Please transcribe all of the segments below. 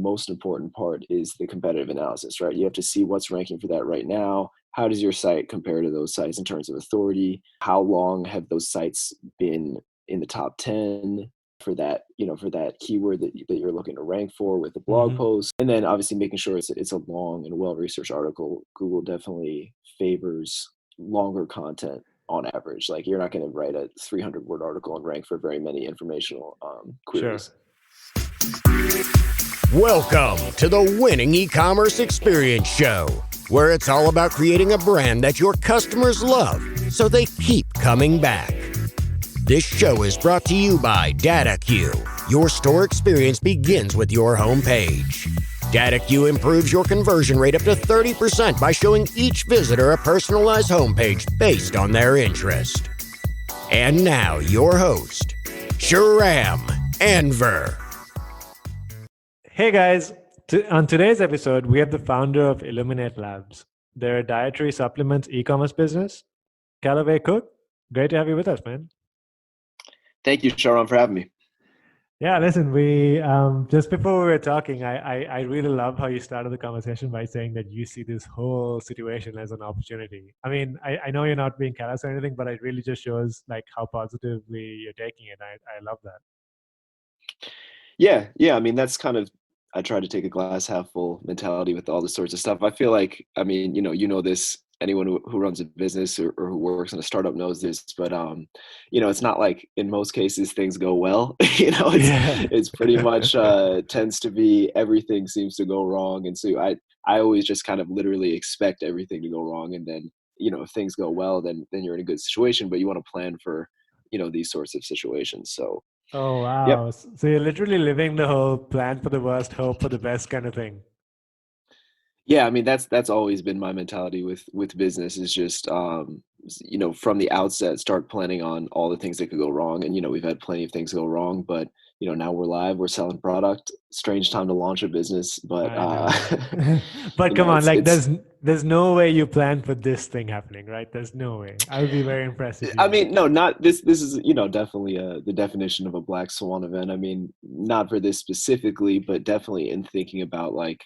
most important part is the competitive analysis, right? You have to see what's ranking for that right now. How does your site compare to those sites in terms of authority? How long have those sites been in the top 10 for that, for that keyword that you're looking to rank for with the blog post? And then obviously making sure it's a long and well-researched article. Google definitely favors longer content on average. Like, you're not going to write a 300-word article and rank for very many informational queries. Sure. Welcome to the Winning E-commerce Experience Show, where it's all about creating a brand that your customers love so they keep coming back. This show is brought to you by DataCue. Your store experience begins with your homepage. DataCue improves your conversion rate up to 30% by showing each visitor a personalized homepage based on their interest. And now, your host, Shahram Anver. Hey guys, on today's episode, we have the founder of Illuminate Labs. They're a dietary supplements e-commerce business. Calloway Cook, great to have you with us, man. Thank you, Shahram, for having me. Yeah, listen, we just before we were talking, I really love how you started the conversation by saying that you see this whole situation as an opportunity. I mean, I know you're not being callous or anything, but it really just shows like how positively you're taking it. I love that. Yeah. I mean, that's kind of, I try to take a glass half full mentality with all this sorts of stuff. I feel like, I mean, you know this, anyone who runs a business or who works in a startup knows this, but it's not like in most cases things go well. It's pretty much tends to be everything seems to go wrong. And so I always just kind of literally expect everything to go wrong. And then, if things go well, then you're in a good situation, but you want to plan for, these sorts of situations. So oh, wow. Yep. So you're literally living the whole plan for the worst, hope for the best kind of thing. Yeah, I mean, that's always been my mentality with business, is just from the outset start planning on all the things that could go wrong. And we've had plenty of things go wrong, but now we're live, we're selling product. Strange time to launch a business, but but come on, like it's there's no way you planned for this thing happening, right? There's no way. I would be very impressed if you I did. mean, no, not this. This is, definitely the definition of a black swan event. I mean, not for this specifically, but definitely in thinking about, like,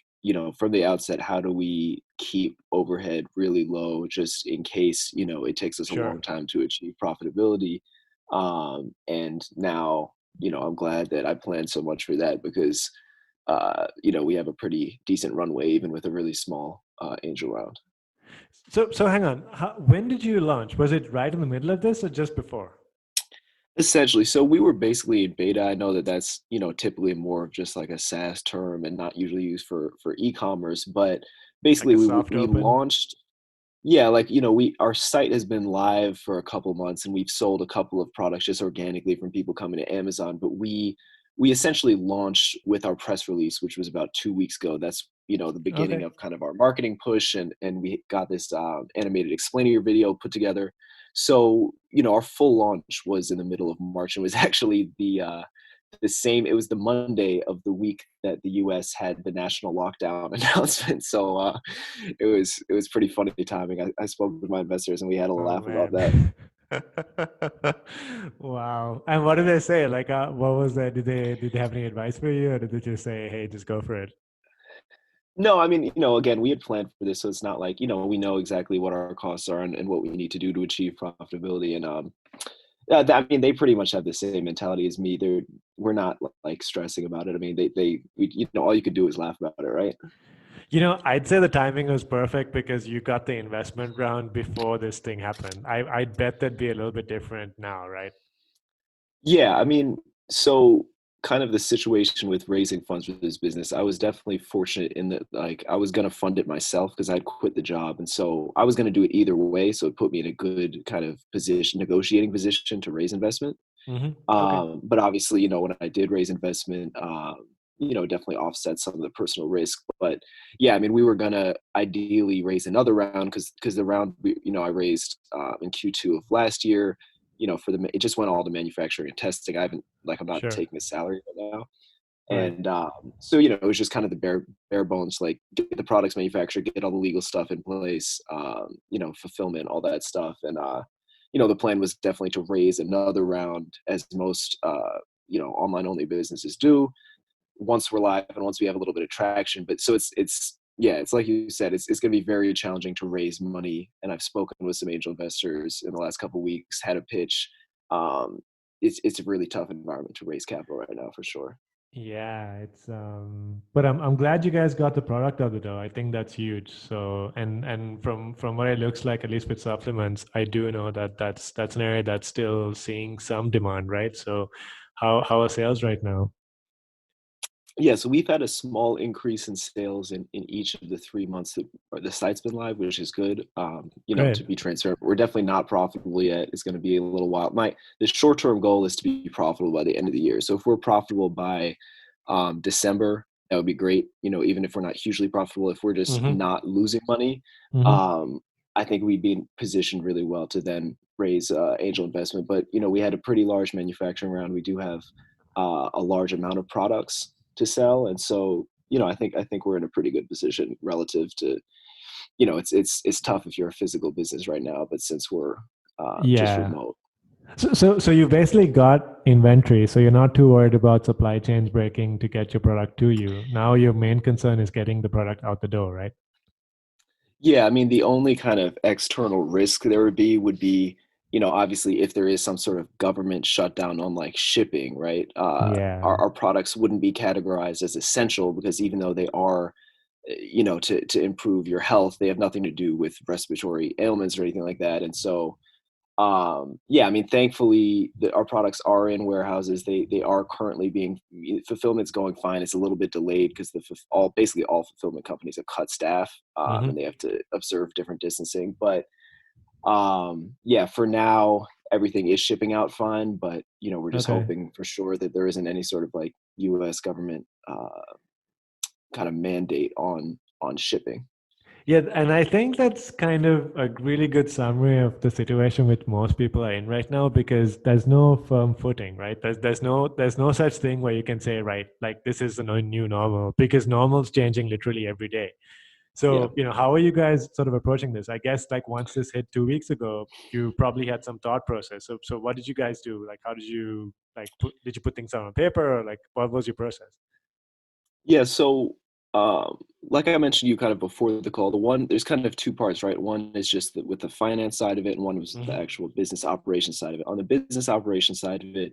from the outset, how do we keep overhead really low just in case, it takes us a long time to achieve profitability. And now, I'm glad that I planned so much for that because, we have a pretty decent runway, even with a really small angel round. So hang on. When did you launch? Was it right in the middle of this or just before? Essentially. So we were basically in beta. I know that that's, typically more of just like a SaaS term and not usually used for e-commerce, but basically like we launched. Yeah, like, our site has been live for a couple months and we've sold a couple of products just organically from people coming to Amazon, but we essentially launched with our press release, which was about 2 weeks ago. That's, the beginning of kind of our marketing push, and we got this animated explainer video put together. So, our full launch was in the middle of March, and was actually the same. It was the Monday of the week that the U.S. had the national lockdown announcement. So it was pretty funny timing. I spoke with my investors and we had a laugh about that. Wow. And what did they say? Like, what was that? Did they have any advice for you, or did they just say, "Hey, just go for it"? No, I mean, again, we had planned for this, so it's not like, we know exactly what our costs are and what we need to do to achieve profitability. And I mean, they pretty much have the same mentality as me. We're not like stressing about it. I mean, all you could do is laugh about it, right? I'd say the timing was perfect because you got the investment round before this thing happened. I'd bet that'd be a little bit different now, right? Yeah, I mean, so kind of the situation with raising funds for this business, I was definitely fortunate in that, like, I was going to fund it myself because I'd quit the job. And so I was going to do it either way. So it put me in a good kind of negotiating position to raise investment. Okay. But obviously, when I did raise investment, definitely offset some of the personal risk. But yeah, I mean, we were going to ideally raise another round because the round, I raised in Q2 of last year, it just went all to manufacturing and testing. I'm not taking a salary right now. Right. And so, it was just kind of the bare bones, like get the products manufactured, get all the legal stuff in place, fulfillment, all that stuff. And, the plan was definitely to raise another round, as most, online only businesses do. once we're live and once we have a little bit of traction. But so it's yeah, it's like you said, it's going to be very challenging to raise money. And I've spoken with some angel investors in the last couple of weeks, had a pitch. Um, it's a really tough environment to raise capital right now for sure. Yeah, it's but I'm glad you guys got the product out the door. I think that's huge. So and from what it looks like, at least with supplements, I do know that that's an area that's still seeing some demand, right? So how are sales right now? Yeah, so we've had a small increase in sales in each of the 3 months that or the site's been live, which is good. Great. To be transparent, we're definitely not profitable yet. It's going to be a little while. The short term goal is to be profitable by the end of the year. So if we're profitable by December, that would be great. Even if we're not hugely profitable, if we're just Mm-hmm. not losing money, Mm-hmm. um, I think we'd be positioned really well to then raise angel investment. But we had a pretty large manufacturing round. We do have a large amount of products to sell, and so I think we're in a pretty good position relative to it's tough if you're a physical business right now, but since we're just Yeah. remote. So you basically got inventory, so you're not too worried about supply chains breaking to get your product to you. Now your main concern is getting the product out the door, right? Yeah, I mean, the only kind of external risk there would be, obviously if there is some sort of government shutdown on like shipping, right? Yeah. Our products wouldn't be categorized as essential because even though they are, to improve your health, they have nothing to do with respiratory ailments or anything like that. And so, yeah, I mean, thankfully our products are in warehouses. They are currently being fulfillment's going fine. It's a little bit delayed because basically all fulfillment companies have cut staff, Mm-hmm. and they have to observe different distancing. But yeah, for now everything is shipping out fine. But we're just Okay. hoping for sure that there isn't any sort of like U.S. government kind of mandate on shipping. Yeah, and I think that's kind of a really good summary of the situation which most people are in right now because there's no firm footing, right? There's no such thing where you can say, right, like this is the new normal because normal's changing literally every day. Yeah. So, how are you guys sort of approaching this? I guess like once this hit 2 weeks ago, you probably had some thought process. So what did you guys do? Like, how did you did you put things down on paper or like what was your process? Yeah, so like I mentioned to you kind of before the call, there's kind of two parts, right? One is just with the finance side of it, and one was the Hmm. actual business operation side of it. On the business operation side of it,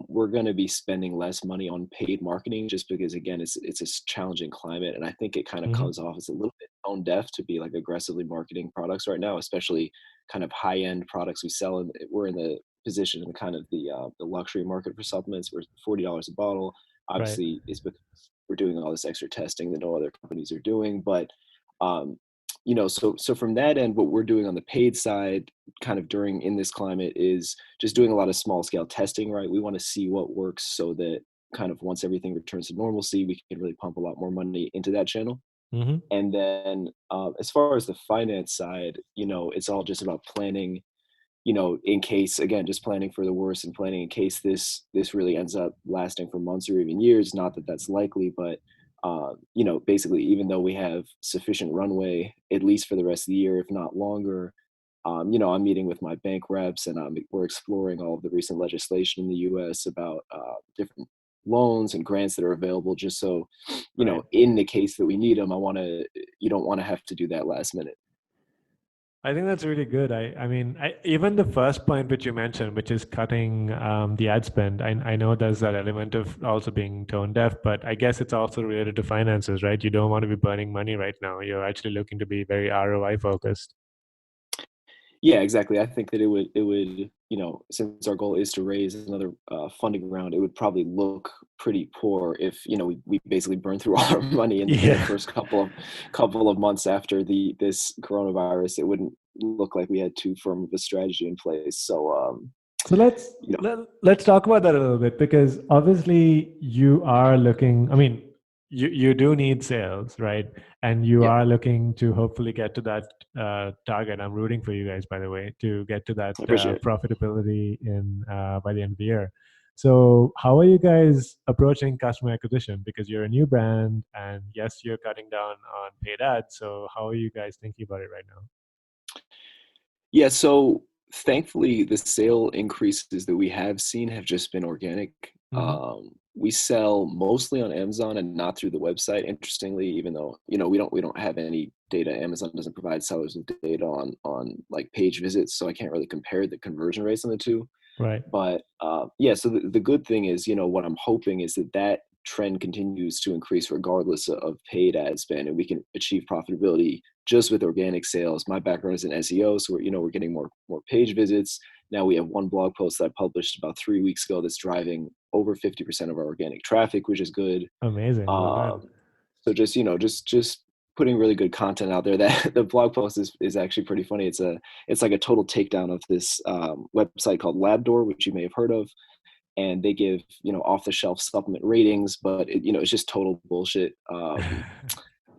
we're going to be spending less money on paid marketing just because again, it's a challenging climate, and I think it kind of Hmm. comes off as a little bit tone deaf to be like aggressively marketing products right now, especially kind of high end products we sell. And we're in the position in kind of the luxury market for supplements. We're $40 a bottle. Right. Obviously, it's because we're doing all this extra testing that no other companies are doing. But um, so from that end, what we're doing on the paid side, kind of during in this climate, is just doing a lot of small scale testing. Right, we want to see what works so that kind of once everything returns to normalcy, we can really pump a lot more money into that channel. Hmm. And then as far as the finance side, it's all just about planning, in case, again, just planning for the worst and planning in case this really ends up lasting for months or even years. Not that that's likely, but basically, even though we have sufficient runway, at least for the rest of the year, if not longer, I'm meeting with my bank reps, and we're exploring all of the recent legislation in the U.S. about different loans and grants that are available. Just so, Right. in the case that we need them, you don't want to have to do that last minute. I think that's really good. I mean, even the first point which you mentioned, which is cutting the ad spend, I know there's that element of also being tone deaf, but I guess it's also related to finances, right? You don't want to be burning money right now. You're actually looking to be very ROI focused. Yeah, exactly. I think that it would, since our goal is to raise another funding round, it would probably look pretty poor if, we basically burned through all our money in the Yeah. first couple of months after this coronavirus. It wouldn't look like we had too firm of a strategy in place. So, So let's you know, let's talk about that a little bit because obviously you are looking. I mean, you do need sales, right? And you yeah, are looking to hopefully get to that target. I'm rooting for you guys, by the way, to get to that I appreciate it. profitability in by the end of the year. So, how are you guys approaching customer acquisition? Because you're a new brand, and yes, you're cutting down on paid ads. So, how are you guys thinking about it right now? Yeah, so thankfully, the sale increases that we have seen have just been organic. Hmm. we sell mostly on Amazon and not through the website. Interestingly, even though we don't have any data, Amazon doesn't provide sellers with data on like page visits, so I can't really compare the conversion rates on the two. Right. But yeah, so the good thing is, what I'm hoping is that trend continues to increase regardless of paid ad spend, and we can achieve profitability just with organic sales. My background is in SEO, so we're getting more page visits. Now we have one blog post that I published about 3 weeks ago that's driving over 50% of our organic traffic, which is good. Amazing. Well done. So just putting really good content out there. That the blog post is actually pretty funny. It's like a total takedown of this website called Labdoor, which you may have heard of, and they give off the shelf supplement ratings, but it's just total bullshit.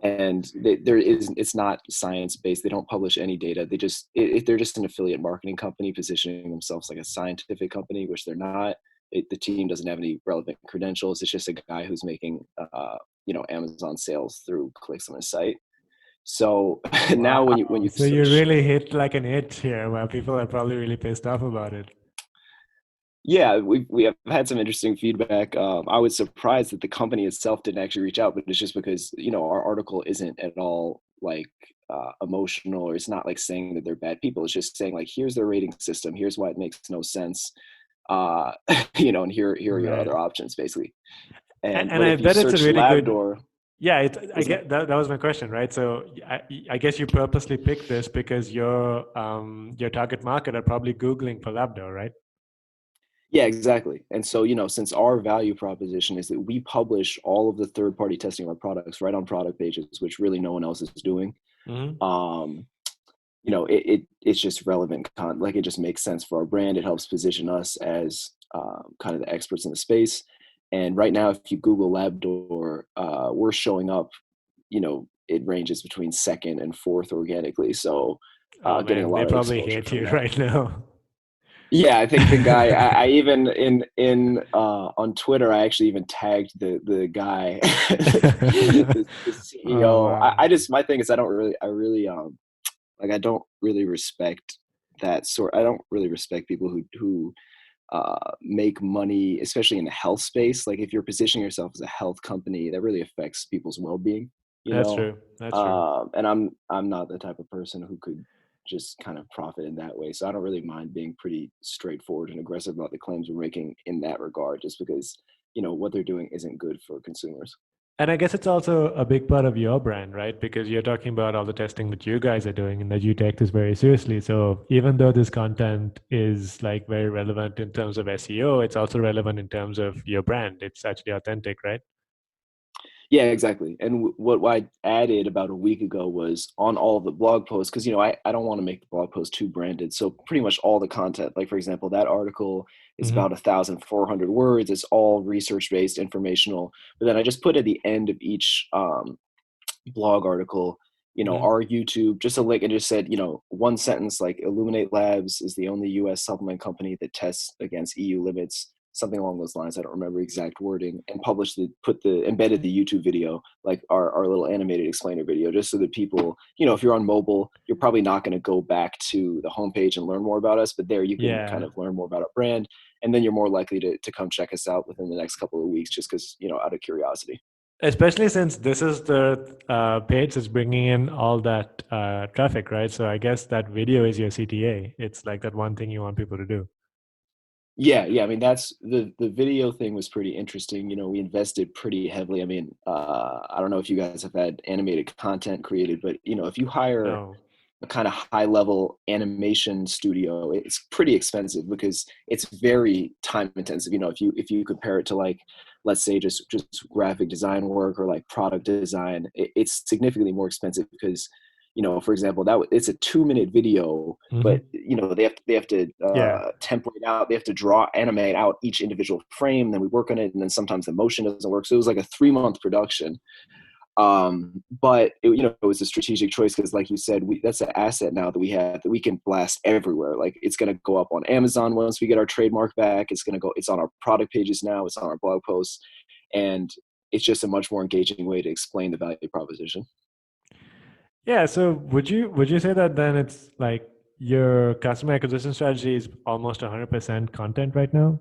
And it's not science based. They don't publish any data. They're just an affiliate marketing company positioning themselves like a scientific company, which they're not. The team doesn't have any relevant credentials. It's just a guy who's making Amazon sales through clicks on his site. So now Wow. when you So you really hit like an itch here where people are probably really pissed off about it. yeah, we have had some interesting feedback. I was surprised that the company itself didn't actually reach out, but it's just because our article isn't at all like emotional, or it's not like saying that they're bad people. It's just saying like, here's their rating system, here's why it makes no sense, uh, and here are your Right. other options, basically. And But I if you bet it's a search really good, Labdoor, yeah, I was it? get that. That was my question, right? So I guess you purposely picked this because your target market are probably Googling for Labdo, right? Yeah, exactly. And so, since our value proposition is that we publish all of the third-party testing of our products right on product pages, which really no one else is doing, Mm-hmm. um, it's just relevant content. Like, it just makes sense for our brand. It helps position us as kind of the experts in the space. And right now, if you Google Labdoor, we're showing up. It ranges between second and fourth organically. So, Oh getting a man, they lot of probably exposure hate from you that. right now. Yeah, I think the guy. I even in on Twitter, I actually even tagged the guy, the Oh CEO. wow, I just, my thing is, I don't really respect that sort. I don't really respect people who make money, especially in the health space. Like, if you're positioning yourself as a health company, that really affects people's well-being. You that's know, true. That's true. and I'm not the type of person who could just kind of profit in that way. So I don't really mind being pretty straightforward and aggressive about the claims we're making in that regard, just because what they're doing isn't good for consumers. And I guess it's also a big part of your brand, right? Because you're talking about all the testing that you guys are doing and that you take this very seriously. So even though this content is like very relevant in terms of SEO, it's also relevant in terms of your brand. It's actually authentic, right? Yeah, exactly. And what I added about a week ago was on all of the blog posts, because I don't want to make the blog post too branded. So pretty much all the content, like for example, that article is Mm-hmm. about 1,400 words. It's all research based, informational. But then I just put at the end of each blog article, Mm-hmm. our YouTube, just a link, and just said, one sentence like, Illuminate Labs is the only US supplement company that tests against EU limits, something along those lines. I don't remember exact wording, and embedded the YouTube video, like our little animated explainer video, just so that people, if you're on mobile, you're probably not going to go back to the homepage and learn more about us, but there you can kind Yeah. of learn more about our brand. And then you're more likely to come check us out within the next couple of weeks, just because, out of curiosity. Especially since this is the page that's bringing in all that traffic, right? So I guess that video is your CTA. It's like that one thing you want people to do. Yeah. I mean, that's the video thing was pretty interesting. We invested pretty heavily. I mean, I don't know if you guys have had animated content created, but if you hire No. a kind of high level animation studio, it's pretty expensive because it's very time intensive. If you compare it to, like, let's say just graphic design work or like product design, it's significantly more expensive because for example, it's a 2-minute video, Mm-hmm. but they have to Yeah. template out, they have to animate out each individual frame, then we work on it, and then sometimes the motion doesn't work. So it was like a 3-month production. But it was a strategic choice because, like you said, that's an asset now that we have, that we can blast everywhere. Like, it's going to go up on Amazon once we get our trademark back. It's on our product pages now. It's on our blog posts, and it's just a much more engaging way to explain the value proposition. Yeah. So would you say that then it's like your customer acquisition strategy is almost 100% content right now?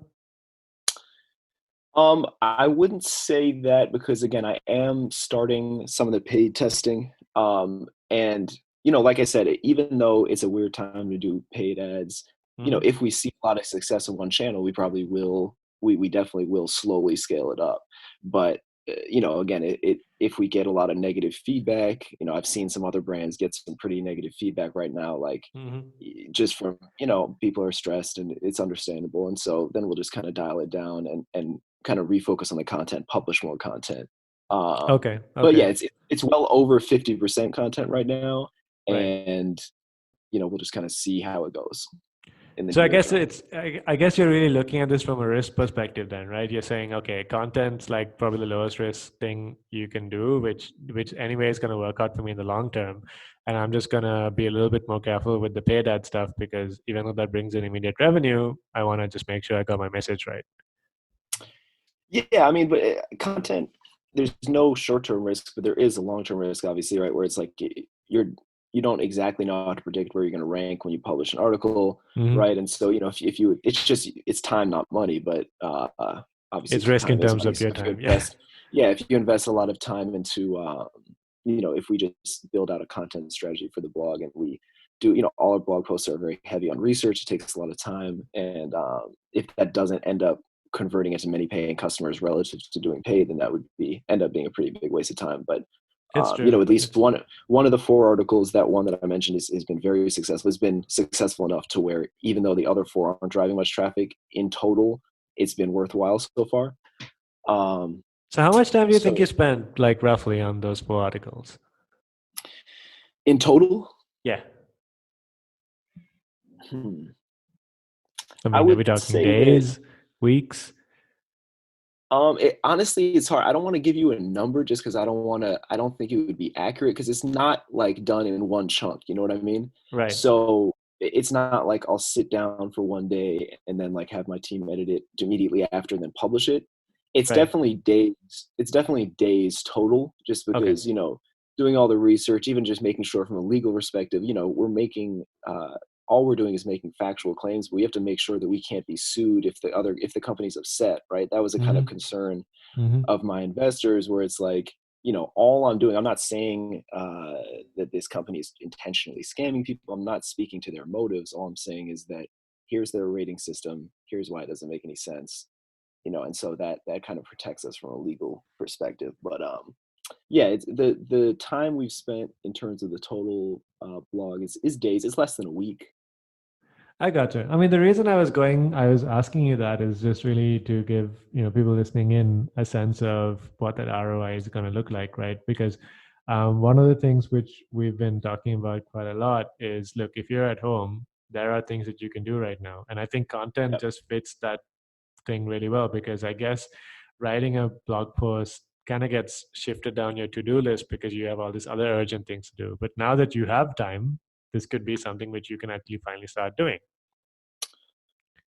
I wouldn't say that because again, I am starting some of the paid testing. And like I said, even though it's a weird time to do paid ads, Hmm. if we see a lot of success in one channel, we probably will. We definitely will slowly scale it up. But again, if we get a lot of negative feedback, I've seen some other brands get some pretty negative feedback right now, like Hmm. just from people are stressed and it's understandable, and so then we'll just kind of dial it down and kind of refocus on the content, publish more content. Okay. But yeah, Okay. it's well over 50% content right now, Right. and we'll just kind of see how it goes in the So I near guess term. I guess you're really looking at this from a risk perspective then, right? You're saying, okay, content's like probably the lowest risk thing you can do, which anyway is going to work out for me in the long term. And I'm just going to be a little bit more careful with the paid ad stuff because even though that brings in immediate revenue, I want to just make sure I got my message right. Yeah, I mean, but content, there's no short-term risk, but there is a long-term risk, obviously, right? Where it's like you're you don't exactly know how to predict where you're going to rank when you publish an article, Hmm. right? And so, if you, it's time, not money, but obviously It's risk in time is terms money. of So your if you time. Yeah. invest, yeah, if you invest a lot of time into, if we just build out a content strategy for the blog and we do, all our blog posts are very heavy on research. It takes a lot of time, and if that doesn't end up converting into many paying customers relative to doing paid, then that would end up being a pretty big waste of time. But It's true. at least It's true. one of the four articles, that one that I mentioned, has been very successful. It's been successful enough to where even though the other four aren't driving much traffic in total, it's been worthwhile so far. Um, So how much time do you think so you spent like roughly on those four articles? in total, Yeah. hmm, I I mean, are we would talking say that days, weeks? honestly, it's hard. I don't want to give you a number just because I don't think it would be accurate because it's not like done in one chunk. You know what I mean? Right. So it's not like I'll sit down for one day and then like have my team edit it immediately after and then publish it. It's Right. definitely days. It's definitely days total just Okay. because, doing all the research, even just making sure from a legal perspective, we're making, all we're doing is making factual claims. But we have to make sure that we can't be sued if the company's upset, right? That was a kind of Mm-hmm. concern Mm-hmm. of my investors, where it's like, all I'm doing, I'm not saying that this company is intentionally scamming people. I'm not speaking to their motives. All I'm saying is that here's their rating system. Here's why it doesn't make any sense. And so that kind of protects us from a legal perspective. But yeah, it's the time we've spent in terms of the total blog is days. It's less than a week. I got you. I mean, the reason I was asking you that is just really to give, people listening in a sense of what that ROI is going to look like, right? Because one of the things which we've been talking about quite a lot is, look, if you're at home, there are things that you can do right now. And I think content Yep. just fits that thing really well because I guess writing a blog post kind of gets shifted down your to-do list because you have all these other urgent things to do. But now that you have time, this could be something which you can actually finally start doing.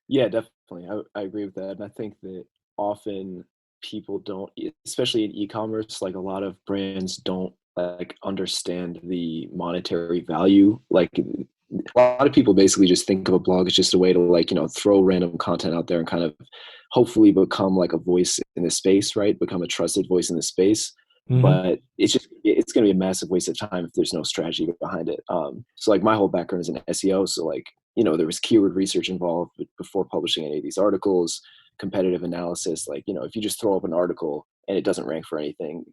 Yeah, definitely. I agree with that. And I think that often people don't, especially in e-commerce, like a lot of brands don't like understand the monetary value. Like a lot of people basically just think of a blog as just a way to like, throw random content out there and kind of hopefully become like a voice in the space, right? Become a trusted voice in the space. Hmm. But it's going to be a massive waste of time if there's no strategy behind it. So like my whole background is in SEO. So like, there was keyword research involved before publishing any of these articles, competitive analysis. Like, if you just throw up an article and it doesn't rank for anything,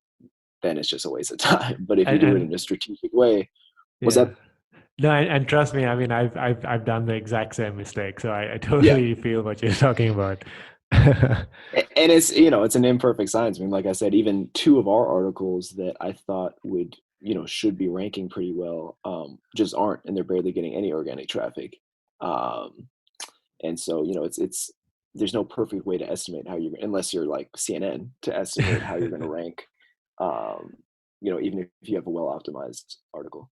then it's just a waste of time. But if you do it And in a strategic way, was yeah, that, no, and trust me, I mean, I've done the exact same mistake, so I yeah. totally feel what you're talking about. And it's, it's an imperfect science. I mean, like I said, even two of our articles that I thought would, should be ranking pretty well, just aren't, and they're barely getting any organic traffic. Um, And so, it's there's no perfect way to estimate how you're, unless you're like CNN, to estimate how you're going to rank. Um, even if you have a well optimized article.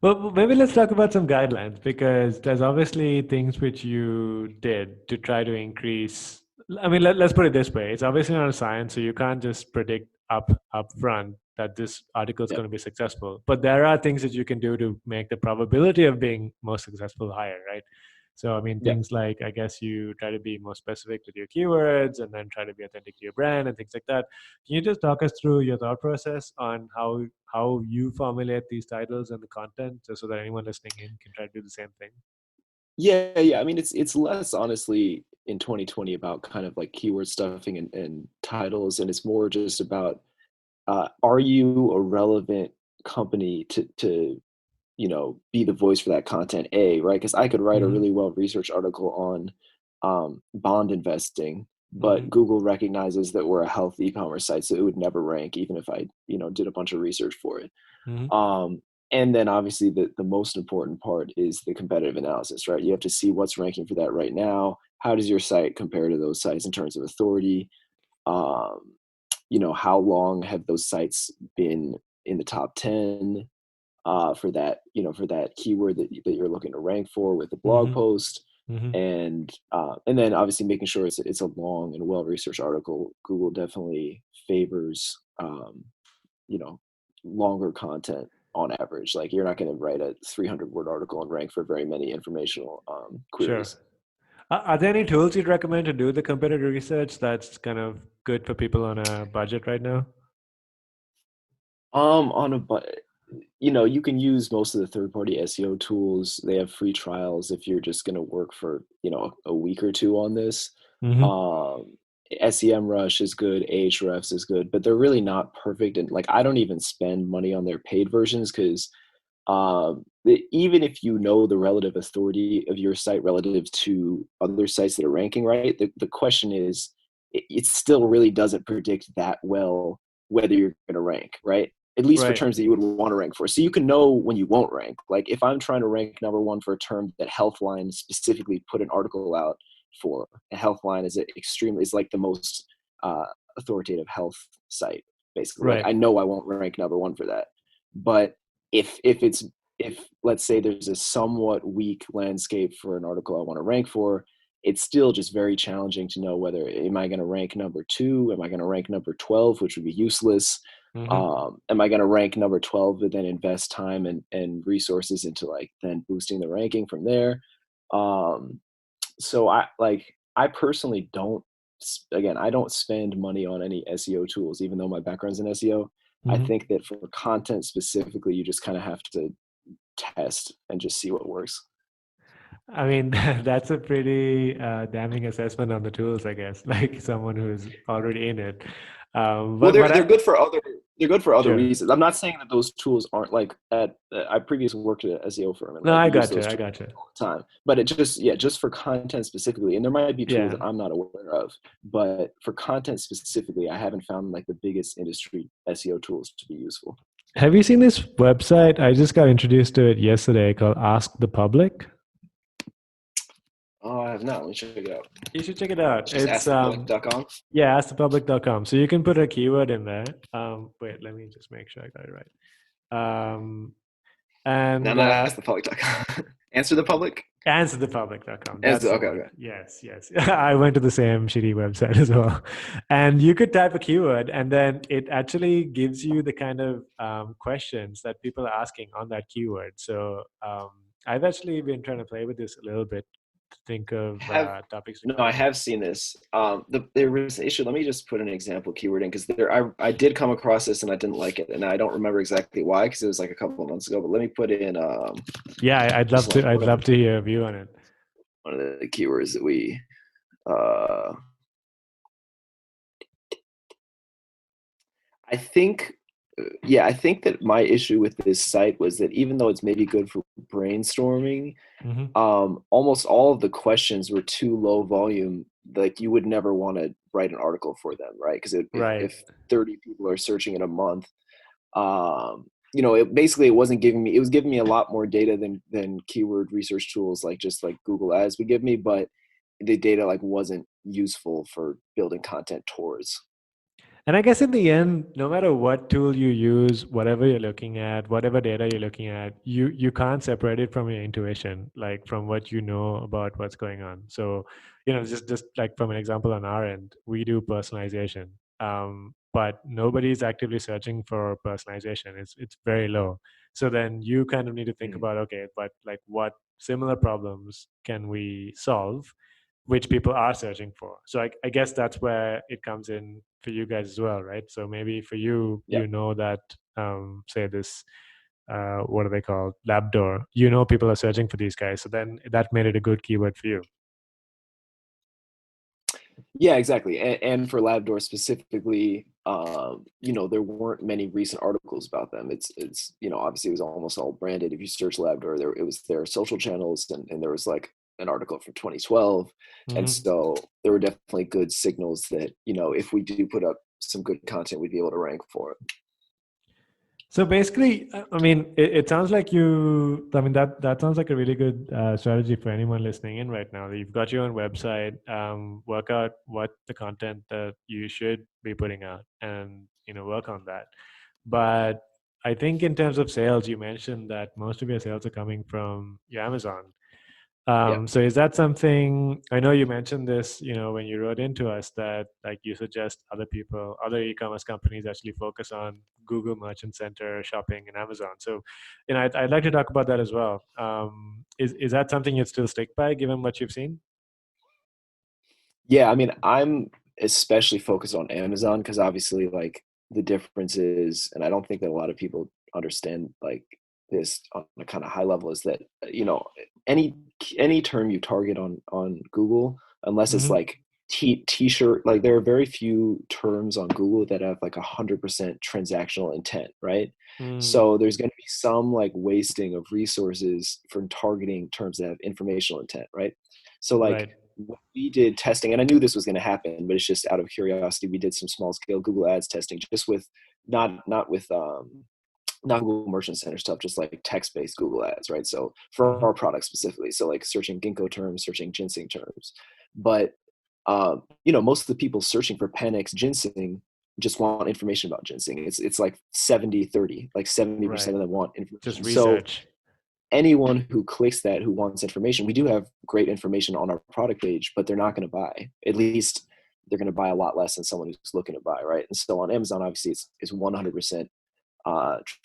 Well, maybe let's talk about some guidelines because there's obviously things which you did to try to increase. I mean, let's put it this way: it's obviously not a science, so you can't just predict up front that this article is Yep. going to be successful. But there are things that you can do to make the probability of being most successful higher, right? So, I mean, Yeah. things like, I guess you try to be more specific with your keywords and then try to be authentic to your brand and things like that. Can you just talk us through your thought process on how you formulate these titles and the content, just so that anyone listening in can try to do the same thing? Yeah. I mean, it's less honestly in 2020 about kind of like keyword stuffing and titles, and it's more just about are you a relevant company to be the voice for that content, right? Because I could write a Mm-hmm. really well researched article on bond investing, Mm-hmm. but Google recognizes that we're a health e-commerce site, so it would never rank even if I did a bunch of research for it. Mm-hmm. um, and then obviously the most important part is the competitive analysis, right? You have to see what's ranking for that right now. How does your site compare to those sites in terms of authority? um, how long have those sites been in the top 10 for that keyword that you're looking to rank for with the blog Mm-hmm. post? Mm-hmm. And then obviously making sure it's a long and well researched article. Google definitely favors you know longer content on average. Like, you're not going to write a 300-word article and rank for very many informational Sure. queries. Are there any tools you'd recommend to do the competitor research that's kind of good for people on a budget right now? On a but you can use most of the third-party SEO tools. They have free trials if you're just going to work for a week or two on this. Mm-hmm. um SEMrush is good, Ahrefs is good, but they're really not perfect. And like, I don't even spend money on their paid versions because even if you know the relative authority of your site relative to other sites that are ranking right, the question is, it still really doesn't predict that well whether you're going to rank right, at least for Right. terms that you would want to rank for. So you can know when you won't rank. Like, if I'm trying to rank number one for a term that Healthline specifically put an article out for, a Healthline is like the most uh, authoritative health site, basically. Like, Right. I know I won't rank number one for that. But if let's say there's a somewhat weak landscape for an article I want to rank for, it's still just very challenging to know whether, am I going to rank number 2, am I going to rank number 12, which would be useless, Mm-hmm. am I going to rank number 12 but then invest time and resources into like then boosting the ranking from there. um, so I personally don't, again, I don't spend money on any SEO tools, even though my background's in SEO. I Mm-hmm. think that for content specifically, you just kind of have to test and just see what works. I mean, that's a pretty damning assessment on the tools, I guess, like someone who's already in it. Well, But they're good for other sure. reasons. I'm not saying that those tools aren't like at. I previously worked at an SEO firm and No, like I we use got you. those I tools got you. all the time. But it just, yeah, just for content specifically, and there might be tools Yeah. that I'm not aware of, but for content specifically, I haven't found like the biggest industry SEO tools to be useful. Have you seen this website? I just got introduced to it yesterday called Ask the Public. Oh, I have not. Let me check it out. You should check it out. It's just It's askthepublic.com. yeah, askthepublic.com. So you can put a keyword in there. Wait, let me just make sure I got it right. No, And not askthepublic.com. Answer the public. answerthepublic.com. Answer. That's the Okay, one. okay. Yes, yes. I went to the same shitty website as well. And you could type a keyword, and then it actually gives you the kind of questions that people are asking on that keyword. So I've actually been trying to play with this a little bit to think of Have topics to No, I cover. have seen this. There was an issue. Let me just put an example keyword in, because I did come across this and I didn't like it, and I don't remember exactly why because it was like a couple of months ago. But let me put in Yeah, I'd love just to. like I'd love to hear a view on it. one of the keywords that we. Uh, I think, yeah, I think that my issue with this site was that even though it's maybe good for brainstorming, Hmm. almost all of the questions were too low volume. Like, you would never want to write an article for them, right? Because Right. if 30 people are searching in a month, it wasn't giving me. It was giving me a lot more data than keyword research tools like just like Google Ads would give me, but the data like wasn't useful for building content towards. And I guess in the end, no matter what tool you use, whatever you're looking at, whatever data you're looking at, you can't separate it from your intuition, like from what you know about what's going on. So, just like from an example on our end, we do personalization. but nobody's actively searching for personalization. It's very low. So then you kind of need to think Mhm. about, okay, but like what similar problems can we solve which people are searching for? So I guess that's where it comes in for you guys as well, right? So maybe for you, Yeah. that say this what are they called, lab door, people are searching for these guys, so then that made it a good keyword for you. Yeah, exactly. And for Labdoor specifically, there weren't many recent articles about them. Obviously it was almost all branded. If you search Labdoor, it was their social channels, and there was like an article from 2012. And Hmm. so there were definitely good signals that, if we do put up some good content, we'd be able to rank for it. So basically, I mean, it sounds like I mean, that sounds like a really good strategy for anyone listening in right now. You've got your own website, work out what the content that you should be putting out, and, work on that. But I think in terms of sales, you mentioned that most of your sales are coming from your Amazon. Yeah. So is that something, I know you mentioned this, when you wrote into us, that like you suggest other e-commerce companies actually focus on Google Merchant Center, shopping, and Amazon. So, I'd like to talk about that as well. Is that something you'd still stick by given what you've seen? Yeah, I mean, I'm especially focused on Amazon because obviously, like, the difference is, and I don't think that a lot of people understand like this on a kind of high level, is that any any term you target on Google, unless it's Hmm. like t-shirt, like there are very few terms on Google that have like 100% transactional intent, right? Mm, So there's going to be some like wasting of resources for targeting terms that have informational intent, right? So like right. when we did testing, and I knew this was going to happen, but it's just out of curiosity, we did some small scale Google Ads testing, just with not with not Google Merchant Center stuff, just like text based Google Ads, right? So for Hmm. our product specifically, so like searching ginkgo terms, searching ginseng terms, but most of the people searching for Panax ginseng just want information about ginseng. It's like 70-30, like 70% Right. of them want Just information. So research. anyone who clicks that, who wants information, we do have great information on our product page, but they're not going to buy. At least they're going to buy a lot less than someone who's looking to buy, right? And so on Amazon, obviously, it's 100%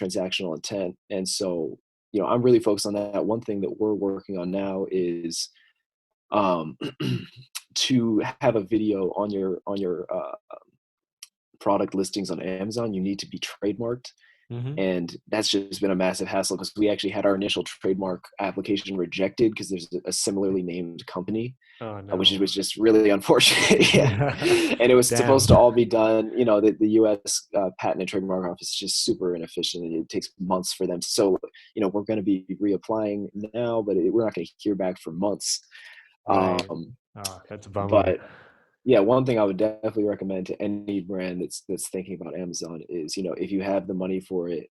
transactional intent. And so, I'm really focused on that. One thing that we're working on now is um, to have a video on your product listings on Amazon. You need to be trademarked, Hmm. and that's just been a massive hassle because we actually had our initial trademark application rejected because there's a similarly named company, Oh which no. was just really unfortunate. Yeah, and it was supposed Damn. to all be done. The U.S. Patent and Trademark Office is just super inefficient, and it takes months for them. So, we're going to be reapplying now, but we're not going to hear back for months. Right. Um, Oh, that's a bummer. but yeah, one thing I would definitely recommend to any brand that's thinking about Amazon is, if you have the money for it,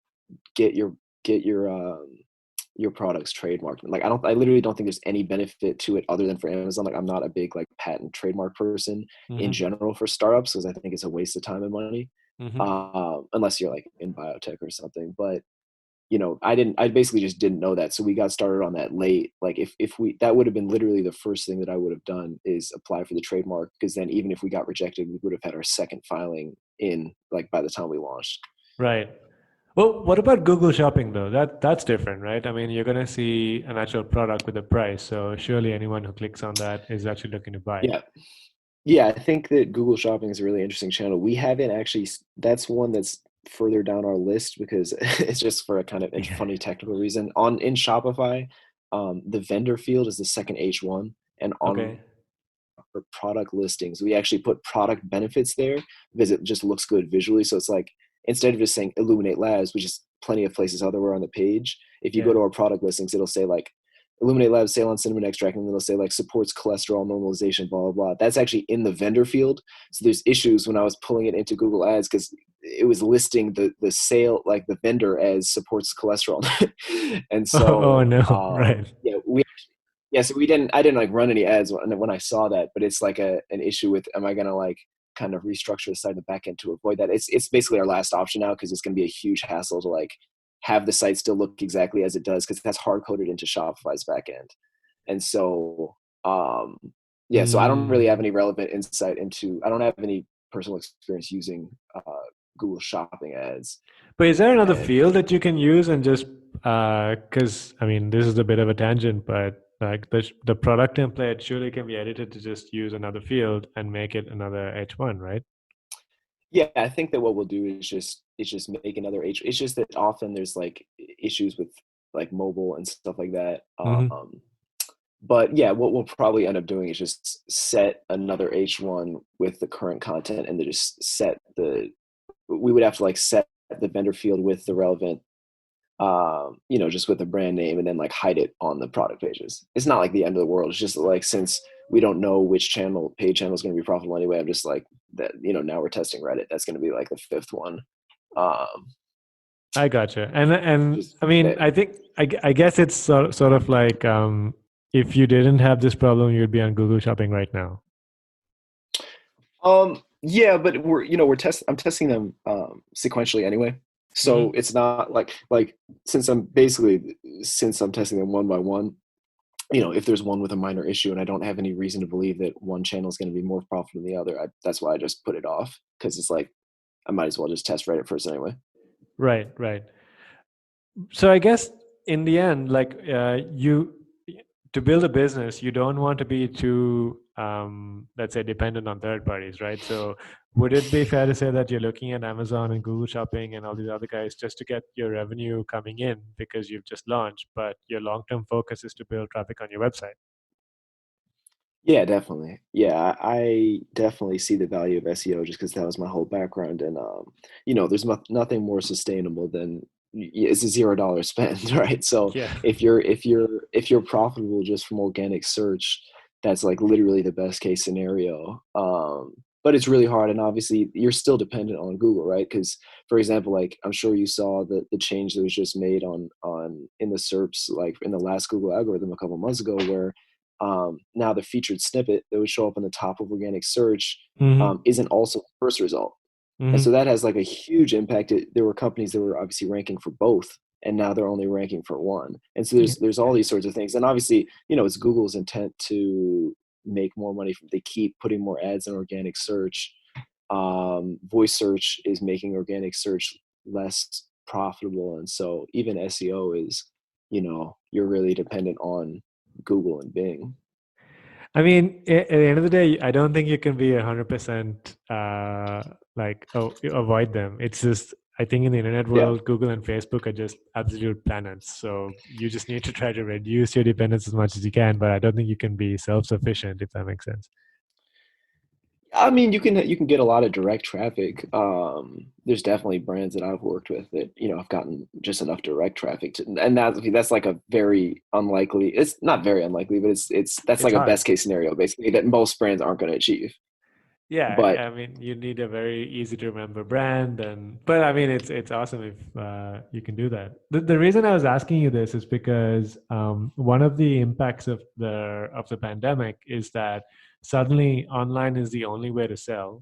get your get your products trademarked. Like I literally don't think there's any benefit to it other than for Amazon. Like I'm not a big like patent trademark person in Hmm. general for startups because I think it's a waste of time and money, Hmm. unless you're like in biotech or something. But I basically just didn't know that. So we got started on that late. Like if we, that would have been literally the first thing that I would have done is apply for the trademark. Cause then even if we got rejected, we would have had our second filing in like by the time we launched. Right. Well, what about Google Shopping though? That's different, right? I mean, you're gonna see an actual product with a price, so surely anyone who clicks on that is actually looking to buy. Yeah. Yeah. I think that Google Shopping is a really interesting channel. We haven't actually, that's one that's further down our list because it's just for a kind of Yeah. funny technical reason. In Shopify, the vendor field is the second H1, and on Okay. for product listings, we actually put product benefits there because it just looks good visually. So it's like instead of just saying Illuminate Labs, which is plenty of places elsewhere on the page, if you go Yeah. to our product listings, it'll say like Illuminate Labs sale on cinnamon extract, and then it'll say like supports cholesterol normalization, blah blah blah. That's actually in the vendor field. So there's issues when I was pulling it into Google Ads because it was listing the sale, like the vendor, as supports cholesterol. And Oh so no. Right. yeah, so I didn't like run any ads when I saw that, but it's like an issue with, am I going to like kind of restructure the site in the back end to avoid that? It's basically our last option now because it's going to be a huge hassle to like have the site still look exactly as it does because that's hard coded into Shopify's back end. And so, yeah, so I don't really Mm. have any relevant insight into, I don't have any personal experience using Google Shopping ads. But is there another And field that you can use and just because I mean this is a bit of a tangent, but like the product template surely can be edited to just use another field and make it another H1, right? yeah, I think that what we'll do is just make another H. It's just that often there's like issues with like mobile and stuff like that. Hmm. But yeah, what we'll probably end up doing is just set another H1 with the current content, and then just set the. We would have to like set the vendor field with the relevant, just with the brand name, and then like hide it on the product pages. It's not like the end of the world. It's just like, since we don't know which paid channel is going to be profitable anyway, I'm just like that. Now we're testing Reddit. That's going to be like the fifth one. Um, I gotcha. And just I mean, I think I guess it's sort of like if you didn't have this problem, you'd be on Google Shopping right now. Yeah, but I'm testing them sequentially anyway. So Hmm. it's not like since I'm testing them one by one, if there's one with a minor issue and I don't have any reason to believe that one channel is going to be more profitable than the other, that's why I just put it off, because it's like I might as well just test Reddit first anyway. Right, right. So I guess in the end, like you to build a business, you don't want to be too, let's say, dependent on third parties, right? So would it be fair to say that you're looking at Amazon and Google Shopping and all these other guys just to get your revenue coming in because you've just launched, but your long-term focus is to build traffic on your website? Yeah, definitely. Yeah, I definitely see the value of SEO, just because that was my whole background, and there's nothing more sustainable than it's a $0 spend, right? So Yeah. if you're profitable just from organic search, that's like literally the best case scenario. But it's really hard, and obviously you're still dependent on Google, right? Because, for example, like I'm sure you saw the change that was just made on in the SERPs, like in the last Google algorithm a couple months ago, where now the featured snippet that would show up on the top of organic search Hmm. isn't also the first result. And so Hmm. that has like a huge impact. There were companies that were obviously ranking for both, and now they're only ranking for one. And so there's all these sorts of things. And obviously, it's Google's intent to make more money. They keep putting more ads in organic search. Voice search is making organic search less profitable, and so even SEO is, you're really dependent on Google and Bing. I mean, at the end of the day, I don't think you can be 100% like avoid them. It's just I think in the internet Yeah. world, Google and Facebook are just absolute planets. So you just need to try to reduce your dependence as much as you can. But I don't think you can be self-sufficient, if that makes sense. I mean, you can get a lot of direct traffic. There's definitely brands that I've worked with that have gotten just enough direct traffic to, and that's like a very unlikely. It's not very unlikely, but that's It's like a hard. best case scenario basically that most brands aren't going to achieve. Yeah, But I mean, you need a very easy to remember brand, and but I mean, it's awesome if you can do that. The reason I was asking you this is because one of the impacts of the pandemic is that suddenly online is the only way to sell,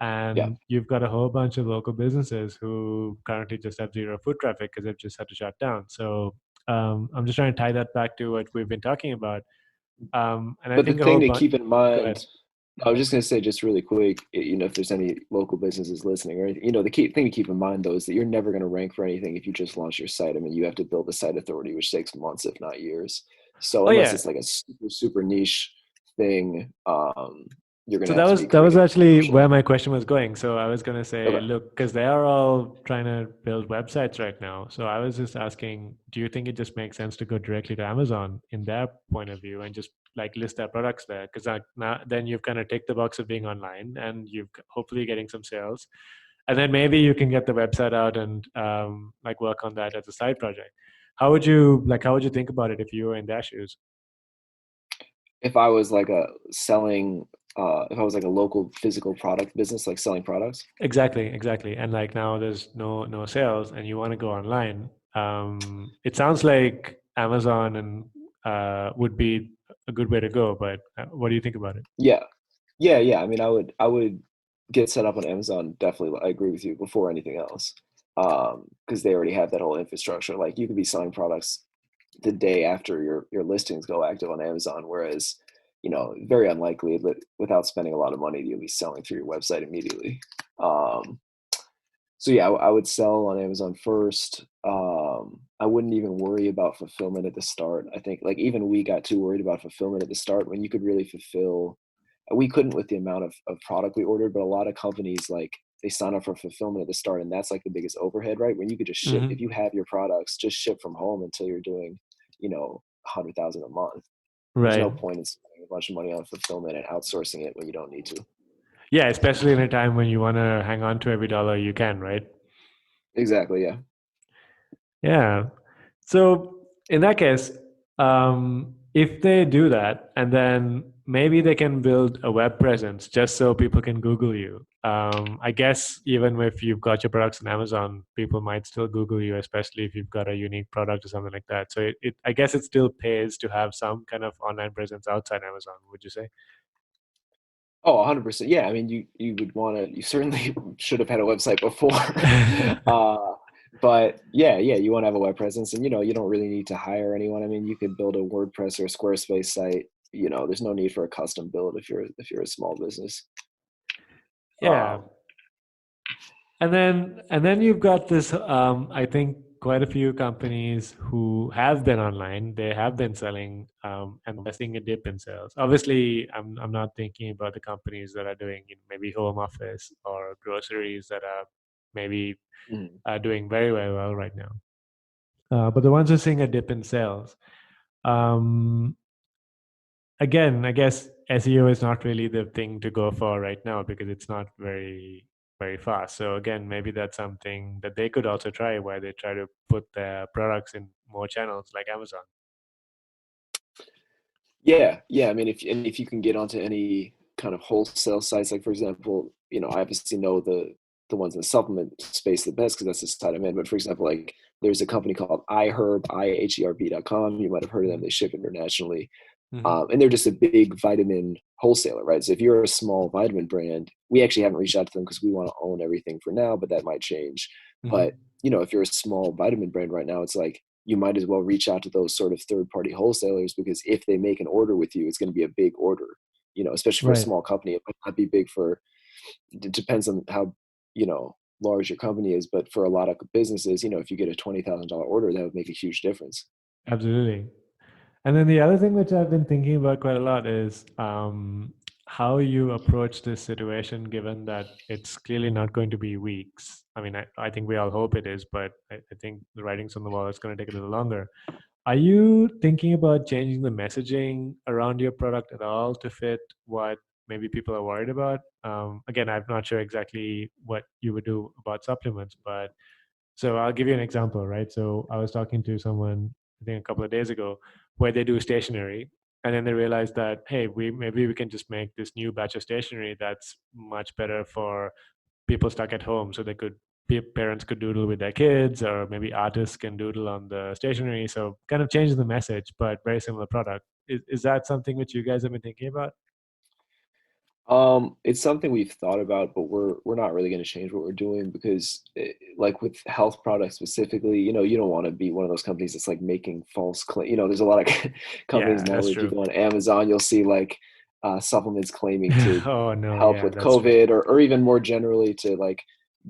yeah, and you've got a whole bunch of local businesses who currently just have zero foot traffic because they've just had to shut down. So I'm just trying to tie that back to what we've been talking about, and I but the think a thing whole to bunch. keep in Go ahead. mind, I was just going to say, just really quick, if there's any local businesses listening or anything, the key thing to keep in mind though is that you're never going to rank for anything if you just launch your site. I mean, you have to build a site authority, which takes months, if not years. So Oh unless yeah. it's like a super, super niche thing, you're going So to have to be that was creative and actually commercial. where my question was going. So I was going to say, Okay. look, because they are all trying to build websites right now. So I was just asking, do you think it just makes sense to go directly to Amazon in their point of view and just like list their products there? Because now then you've kind of ticked the box of being online and you've hopefully getting some sales, and then maybe you can get the website out and like work on that as a side project. How would you think about it if you were in their shoes? If I was like if I was like a local physical product business, like selling products. Exactly, exactly. And like now there's no sales and you want to go online. It sounds like Amazon and would be a good way to go, but what do you think about it? Yeah. Yeah. I mean, I would get set up on Amazon. Definitely. I agree with you before anything else. Because they already have that whole infrastructure. Like you could be selling products the day after your listings go active on Amazon. Whereas, very unlikely that without spending a lot of money, you'll be selling through your website immediately. Um, so yeah, I would sell on Amazon first. I wouldn't even worry about fulfillment at the start. I think like even we got too worried about fulfillment at the start when you could really fulfill. We couldn't with the amount of product we ordered, but a lot of companies like they sign up for fulfillment at the start, and that's like the biggest overhead, right? When you could just ship, if Hmm. you have your products, just ship from home until you're doing, 100,000 a month. There's no Right. point in spending a bunch of money on fulfillment and outsourcing it when you don't need to. Yeah, especially in a time when you want to hang on to every dollar you can, right? Exactly. Yeah. Yeah. So in that case, if they do that, and then maybe they can build a web presence just so people can Google you. I guess even if you've got your products on Amazon, people might still Google you, especially if you've got a unique product or something like that. So I guess it still pays to have some kind of online presence outside Amazon, would you say? Oh, 100%. Yeah. I mean, you would want to, you certainly should have had a website before. uh, but yeah, you want to have a web presence and, you don't really need to hire anyone. I mean, you could build a WordPress or a Squarespace site. There's no need for a custom build if you're a small business. Yeah. Um, And then you've got this, I think quite a few companies who have been online, they have been selling, and they're seeing a dip in sales. Obviously, I'm not thinking about the companies that are doing maybe home office or groceries that are maybe mhm. doing very, very well right now. But the ones who are seeing a dip in sales, um, again, I guess SEO is not really the thing to go for right now because it's not very fast. So again, maybe that's something that they could also try where they try to put their products in more channels like Amazon. Yeah. I mean, if you can get onto any kind of wholesale sites, like for example, I obviously know the ones in the supplement space the best because that's the site I'm in. But for example, like there's a company called iHerb, IHERB.com. You might have heard of them. They ship internationally. Hmm. And they're just a big vitamin wholesaler, right? So if you're a small vitamin brand, we actually haven't reached out to them because we want to own everything for now, but that might change. But Hmm. if you're a small vitamin brand right now, it's like you might as well reach out to those sort of third party wholesalers because if they make an order with you, it's going to be a big order. Especially for a Right. small company, it might not be big for. It depends on how large your company is, but for a lot of businesses, if you get a $20,000 order, that would make a huge difference. Absolutely. And then the other thing which I've been thinking about quite a lot is how you approach this situation, given that it's clearly not going to be weeks. I mean, I think we all hope it is, but I think the writing's on the wall. It's going to take a little longer. Are you thinking about changing the messaging around your product at all to fit what maybe people are worried about? Again, I'm not sure exactly what you would do about supplements, but so I'll give you an example, right? So I was talking to someone, I think a couple of days ago, where they do stationery, and then they realized that hey, we can just make this new batch of stationery that's much better for people stuck at home, so they could parents could doodle with their kids, or maybe artists can doodle on the stationery. So kind of changes the message, but very similar product. Is that something which you guys have been thinking about? It's something we've thought about, but we're not really going to change what we're doing because, like with health products specifically, you don't want to be one of those companies that's like making false claim. There's a lot of companies Yeah, now that's where if you true. go on Amazon, you'll see like supplements claiming to Oh no, help yeah, with that's true. COVID or even more generally to like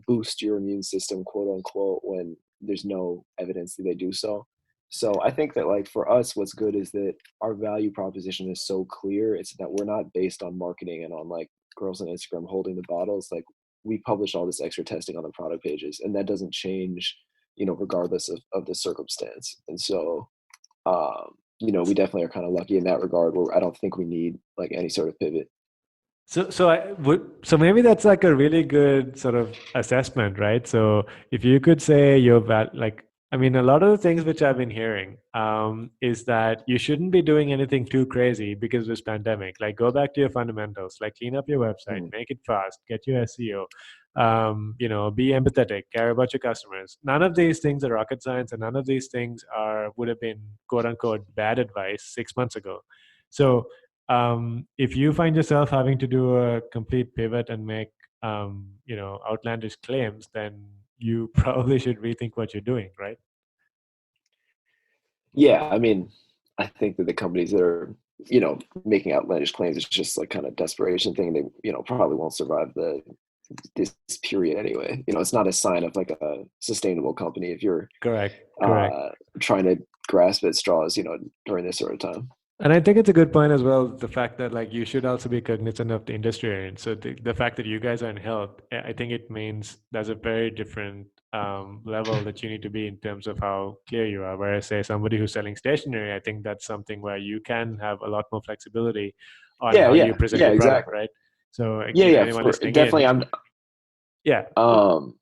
boost your immune system, quote unquote, when there's no evidence that they do so. So I think that like for us, what's good is that our value proposition is so clear. It's that we're not based on marketing and on like girls on Instagram holding the bottles. Like we publish all this extra testing on the product pages, and that doesn't change, regardless of the circumstance. And so, we definitely are kind of lucky in that regard where I don't think we need like any sort of pivot. So maybe that's like a really good sort of assessment, right? So if you could say like, I mean, a lot of the things which I've been hearing is that you shouldn't be doing anything too crazy because of this pandemic. Like go back to your fundamentals, like clean up your website, Mm. make it fast, get your SEO, be empathetic, care about your customers. None of these things are rocket science, and none of these things would have been quote unquote bad advice 6 months ago. So if you find yourself having to do a complete pivot and make outlandish claims, then you probably should rethink what you're doing, right? Yeah, I mean, I think that the companies that are making outlandish claims. It's just like kind of desperation thing. They, probably won't survive this period anyway. It's not a sign of like a sustainable company if you're Correct. trying to grasp at straws, during this sort of time. And I think it's a good point as well, the fact that like you should also be cognizant of the industry you're in. So the fact that you guys are in health, I think it means there's a very different level that you need to be in terms of how clear you are. Whereas say somebody who's selling stationery, I think that's something where you can have a lot more flexibility on Yeah, how you yeah, present yeah, your product, exactly. right? So Yeah, yeah, anyone for listening definitely. in, yeah, Um,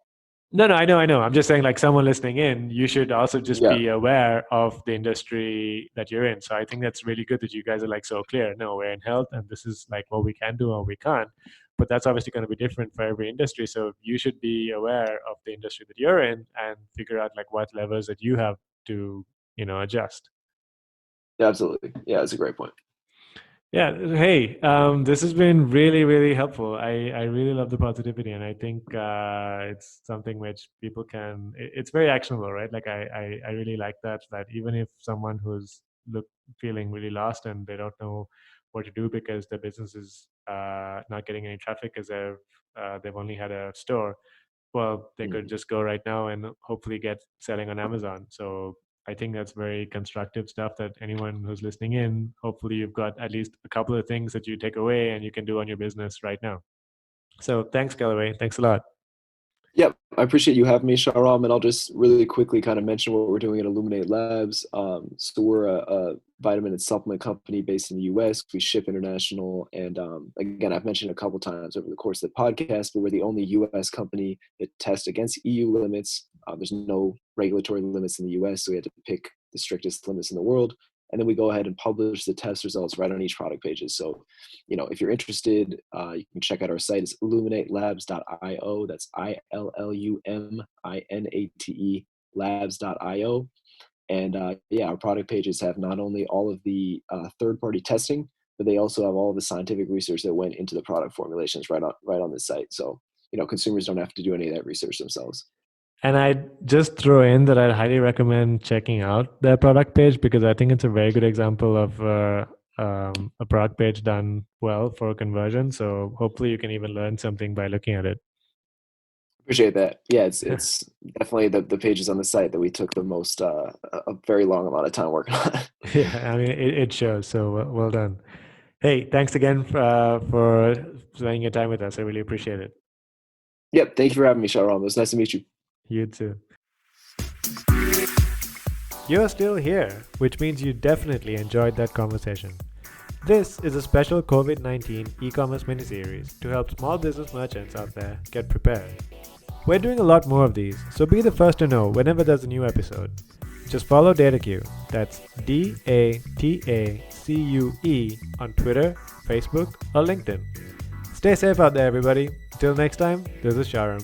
no, I know. I'm just saying, like someone listening in, you should also just yeah, be aware of the industry that you're in. So I think that's really good that you guys are like so clear. No, we're in health, and this is like what we can do or we can't. But that's obviously going to be different for every industry. So you should be aware of the industry that you're in and figure out like what levers that you have to, adjust. absolutely. Yeah, that's a great point. Yeah. Hey, this has been really, really helpful. I really love the positivity, and I think it's something which people can. It's very actionable, right? Like I really like that. That even if someone who's feeling really lost and they don't know what to do because their business is not getting any traffic because they've only had a store, well, they could Mhm. just go right now and hopefully get selling on Amazon. So I think that's very constructive stuff that anyone who's listening in, hopefully you've got at least a couple of things that you take away and you can do on your business right now. So thanks, Calloway. Thanks a lot. Yep, I appreciate you having me, Shahram, and I'll just really quickly kind of mention what we're doing at Illuminate Labs. So we're a vitamin and supplement company based in the U.S. We ship international, and again, I've mentioned a couple times over the course of the podcast, but we're the only U.S. company that tests against EU limits. There's no regulatory limits in the U.S., so we had to pick the strictest limits in the world, and then we go ahead and publish the test results right on each product pages. So if you're interested, you can check out our site. It's illuminatelabs.io. That's ILLUMINATE labs.io. And yeah, our product pages have not only all of the third-party testing, but they also have all of the scientific research that went into the product formulations right on the site. So consumers don't have to do any of that research themselves. And I'd just throw in that I'd highly recommend checking out their product page because I think it's a very good example of a product page done well for conversion. So hopefully you can even learn something by looking at it. Appreciate that. Yeah, it's definitely the pages on the site that we took the most a very long amount of time working on. Yeah, I mean, it shows. So well done. Hey, thanks again for spending your time with us. I really appreciate it. Yep, thank you for having me, Shahram. It was nice to meet you. You too. You're still here, which means you definitely enjoyed that conversation. This is a special COVID-19 e-commerce miniseries to help small business merchants out there get prepared. We're doing a lot more of these, so be the first to know whenever there's a new episode. Just follow DataCue, that's DATACUE on Twitter, Facebook, or LinkedIn. Stay safe out there, everybody. Till next time, this is Shahram.